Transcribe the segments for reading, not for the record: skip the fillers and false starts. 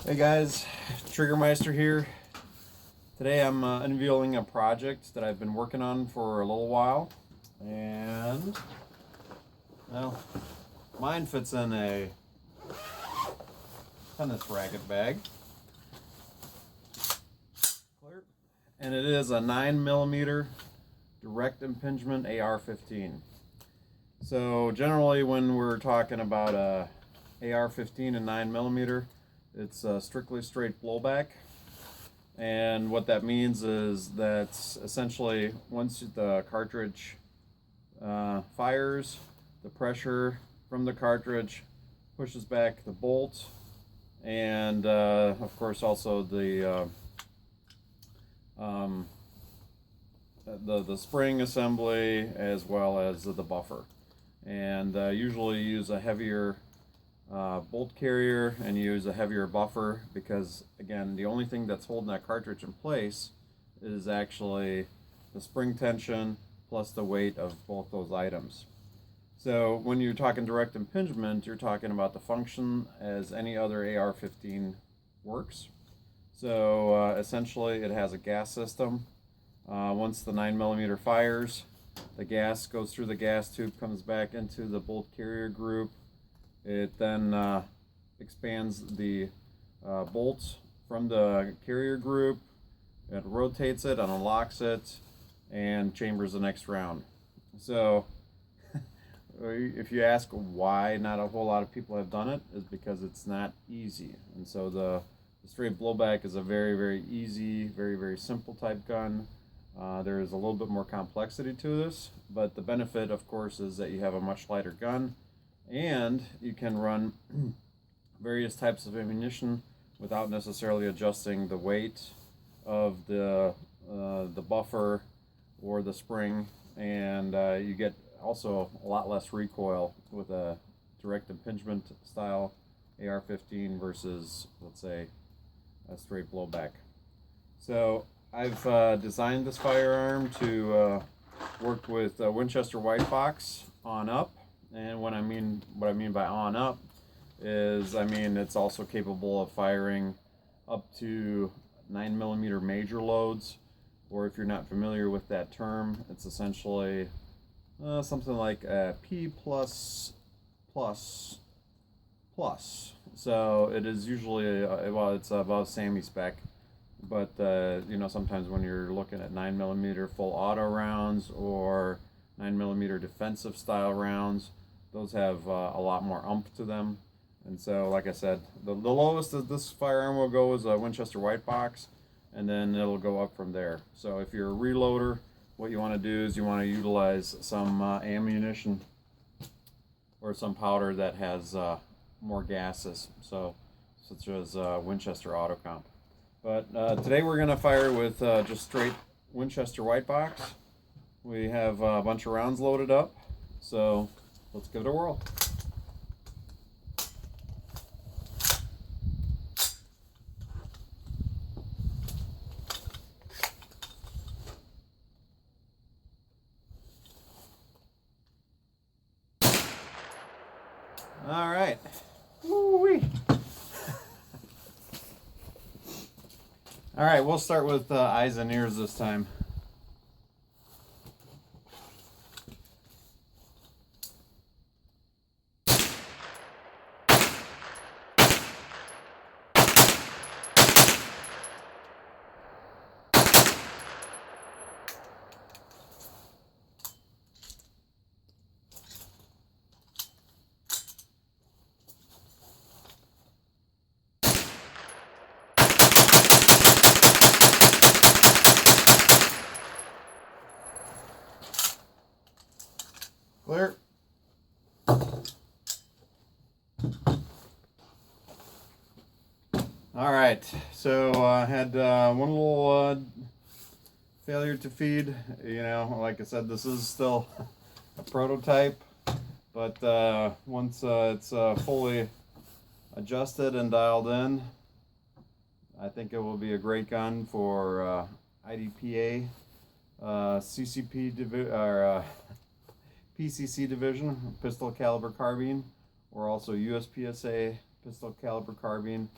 Hey guys, TriggerMeister here. Today I'm unveiling a project that I've been working on for a little while, and well, mine fits in a tennis racket bag, and it is a 9mm direct impingement AR15. So generally, when we're talking about a AR15 and 9mm, it's strictly straight blowback, and what that means is that essentially once the cartridge fires, the pressure from the cartridge pushes back the bolt, and of course also the spring assembly as well as the buffer. And usually use a heavier bolt carrier and use a heavier buffer because, again, the only thing that's holding that cartridge in place is actually the spring tension plus the weight of both those items. So when you're talking direct impingement, you're talking about the function as any other AR-15 works. So essentially it has a gas system. Once the 9mm fires, the gas goes through the gas tube, comes back into the bolt carrier group. It then expands the bolts from the carrier group. It rotates it and unlocks it and chambers the next round. So if you ask why not a whole lot of people have done it, is because it's not easy. And so the straight blowback is a very, very easy, very, very simple type gun. There is a little bit more complexity to this, but the benefit, of course, is that you have a much lighter gun, and you can run various types of ammunition without necessarily adjusting the weight of the buffer or the spring, and you get also a lot less recoil with a direct impingement style AR-15 versus, let's say, a straight blowback. So I've designed this firearm to work with Winchester White Fox on up. And what I mean by on up is, it's also capable of firing up to 9mm major loads, or if you're not familiar with that term, it's essentially something like a P+++. So it is usually it's above SAMI spec, but sometimes when you're looking at 9mm full auto rounds or 9mm defensive style rounds, those have a lot more oomph to them. And so, like I said, the lowest that this firearm will go is a Winchester White Box, and then it'll go up from there. So if you're a reloader, what you want to do is you want to utilize some ammunition or some powder that has more gases, such as Winchester Auto Comp. But today we're going to fire with just straight Winchester White Box. We have a bunch of rounds loaded up, so let's give it a whirl. All right. Woo-wee. All right, we'll start with eyes and ears this time. Clear. All right, so I had one little failure to feed. Like I said, this is still a prototype, but once it's fully adjusted and dialed in, I think it will be a great gun for IDPA, CCP or PCC division, pistol caliber carbine, or also USPSA pistol caliber carbine,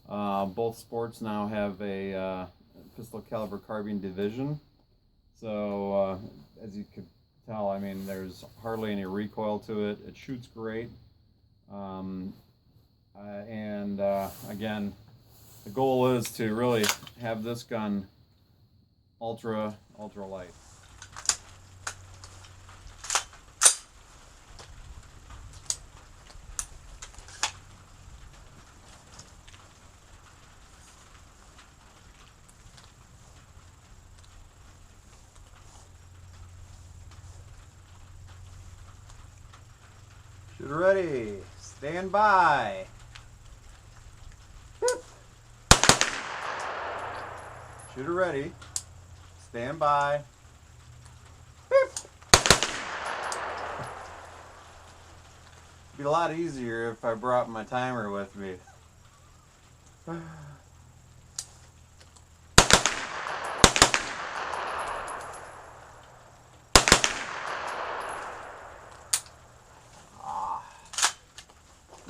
Both sports now have a pistol caliber carbine division. So as you could tell, I mean, there's hardly any recoil to it. It shoots great. Again, the goal is to really have this gun ultra light. Shooter ready, stand by. Shooter ready, stand by. It'd be a lot easier if I brought my timer with me.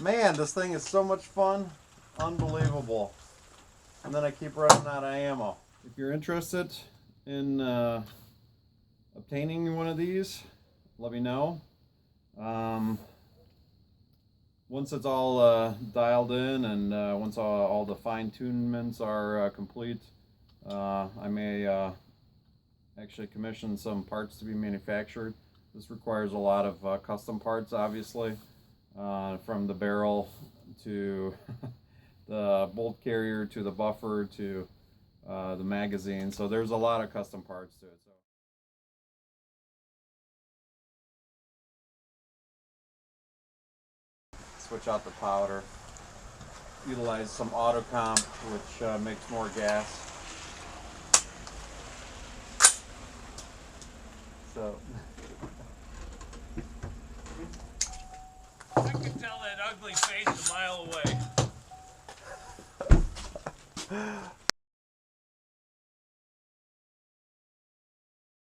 Man, this thing is so much fun. Unbelievable. And then I keep running out of ammo. If you're interested in obtaining one of these, let me know. Once it's all dialed in and once all the fine-tunements are complete, I may actually commission some parts to be manufactured. This requires a lot of custom parts, obviously. From the barrel to the bolt carrier to the buffer to the magazine. So there's a lot of custom parts to it. Switch out the powder. Utilize some auto comp, which makes more gas. So. I can tell that ugly face a mile away.